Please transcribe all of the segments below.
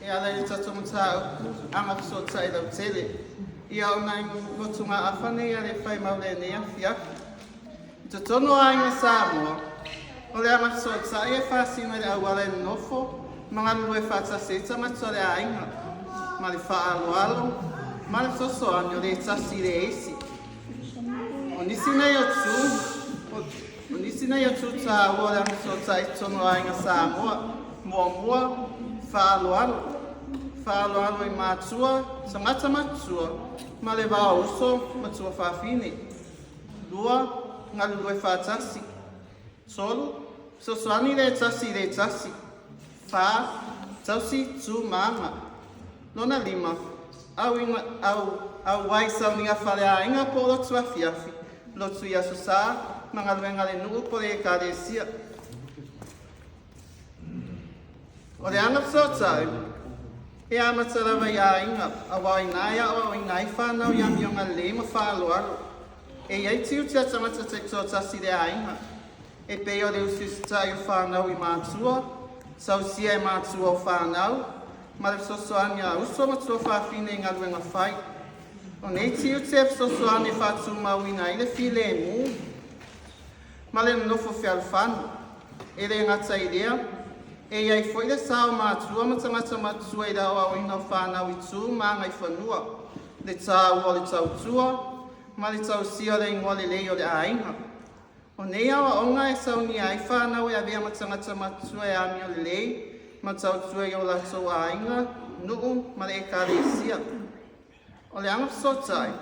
ia lei tatu matau anga Fesoota'I Lautele. Ia o nai motunga awhane ia le Vai Malaulau nea fiafi. Te tono ainga Samoa, o le anga Fesoota'I e whasina le awale nofo, mga lue whataseta matua le ainga, ma le whaaloalo, ma le sosoani o le tasi le eisi. O nisi nei o tū tā ua le anga Fesoota'I tono ainga Samoa, mua, whaaloalo I mātua, tangata matua, ma le wā uso, matua whawhine. Lua, ngā lulue whātasi. Tolu, sosoani le tasi. Whā, tausi tū māma. Nona lima, au wai sauninga whale a inga po lotu a fiafi. Lotu I aso sā, mga luenga le nuu po le kāresia. O le anga Fesoota'I, e amatarawa ia inga, a wai nai a o ngai whanau yami o ngā le ma whaaloalo. E iei tiu tia tangata te tōtasi le ainga. E peo le Fesoota'I o whanau I mātua, sausia e mātua o whanau, ma le Fesoota'I a uso matua whawhine I ngā luenga whai. O nei tiu te Fesoota'I whātu mauina I le while e mū, ma le nofo whialu whanu, e le ngata I lea, e iei foi le sao mātua ma tangata matua I rao au ina o whanau I tū ma ngai whanua, le tā ua le tautua, ma le tausia le ingoa le lei o le ainga. O nei awa onga e sauni ai whanau e avea ma tangata matua e ami o le lei, ma tautua I o latou ainga, nuu ma le e kāresia. O le anga Fesoota'I,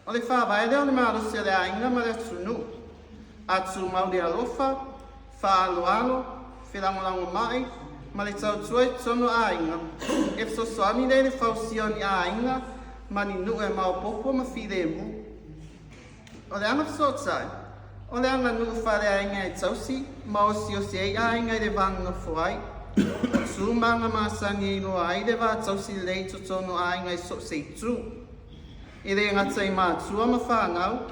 o le whawai leo le mārosia le ainga ma le atunu, atu mau le alofa, whaaloalo, whilangolango mai, ma le tautua I tono ainga, e Fesoota'I le le whausia ni ainga, ma ni nuu e maupopo ma while e mu. O le anga Fesoota'I, o le anga nuu whare ainga e tausi, ma o si ei ainga I le vanga fuai. Tū manga māsangi I noa ai le wā tausi lei to tono ainga I so sei tū. I le ngata I mātua ma whanau,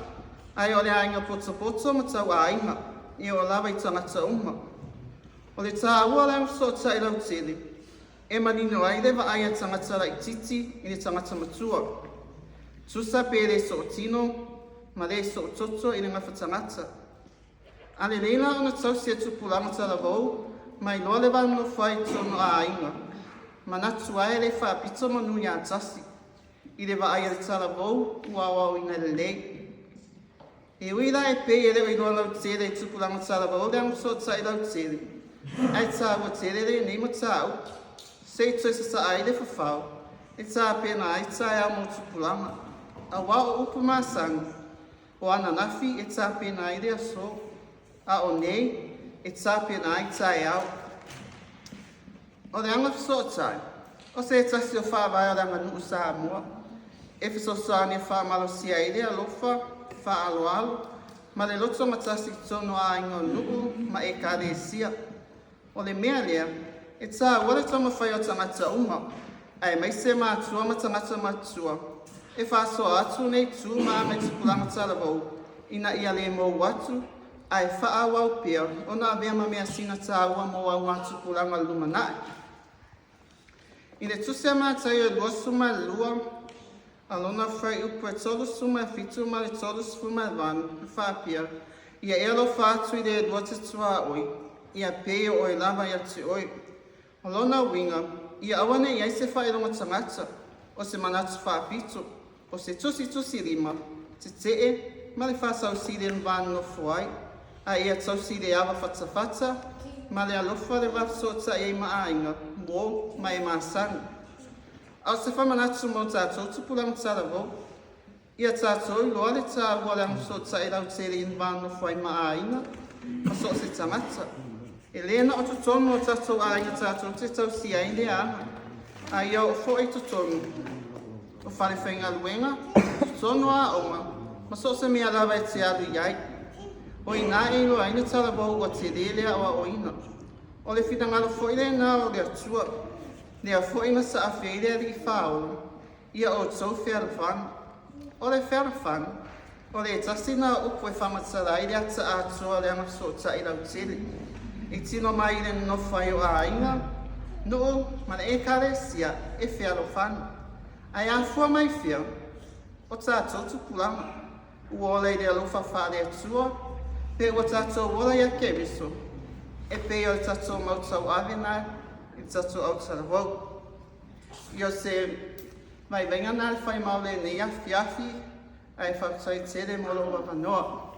ai o le ainga poto ma tau ainga, I o lawa I tangata uma. O le tā ua le anga Fesoota'I Lautele, e manino ai le wa aia tangata rai titi I le tangata matua. Tusa pe le so tino, ma le so toto I le ngafa tangata. A le leila ona tausi e tupulanga Aotelavou, mai loa le wano whai tono a inga. Manatu ai le whapito manu I a tasi. I le wa aia le Aotelavou, ua wau ina le lei. E uila e pe e le wailoa Lautele e tupulanga Aotelavou le anga Fesoota'I Lautele. Ai tā ua tele le nei matau. Sei toi sa ai le whawhau. E tā pena ai tā e amo tupulanga. A wao upu māsangi. O ana nafi e tā pena ai le aso. A o nei, e tā pena ai tā e au. O le anga Fesoota'I, o se e tasi o whawai o le anga nuu Samoa. E Fesoota'I e whamalosia I le alofa, whaaloalo, ma le loto matasi tono a ingo nuu ma e kāresia. O le mea lea, e tā wale tama whai o tangata uma, ai mai se mātua ma tangata matua. E whasoa atu nei tū maa mai tupulanga Aotelavou, ina ia le mou atu, ai whaawau pia, o nā vea ma mea sina tā ua mou au atu pulanga lumanai. I le tusia mātai o lua suma lua, alona whai upu e tolu suma e fitu ma le tolu suma e vanu, whapia, ia e alo whātu I le lua te tua oi, ia peo o e lava ia te oi. Alona winga, ia awane ia se whaeronga tangata, o se manatu whapito, o se tusi rima, te tee, ma le whasau sire vanu no fuai, a ia tausi le awa whatawhata, ma le alofa le Fesoota'I ma ainga, mo ma e māsani. Au se whamanatu mo tātou tupulanga Aotelavou, ia tātou I loa le tā ua le anga Fesoota'I Lautele in vanu no fuai ma ainga, ma so se tangata. E lena o tutono o tātou ainga tātou te tausi ai le ana, a ia o fo I tutono. O whare whainga luenga, tutono a onga, ma so se mea lawa e te alu iai. O I nā e loa ina Aotelavou o te lelea o a oina. O le whitangalo fo I le nā o le atua, lea fo I na sa a whielea li whaola, ia o tau whearwhanu. O le whearwhanu, o le tasina upu e whamatara I le ata atua le anga Fesoota'I Lautele. E tino mai I le nofai o a inga, no mana e karesia e fialo fan. Ai a fua mai fia. O tato tu pulanga. Uola de alufa fare tua. Pe o tato wola ya kemiso. E pe o tato mautau avena. E tato Autalavou. Io se mai venga na fai maule ne ia fiafi. Ai whakatoi tere molo wapanoa.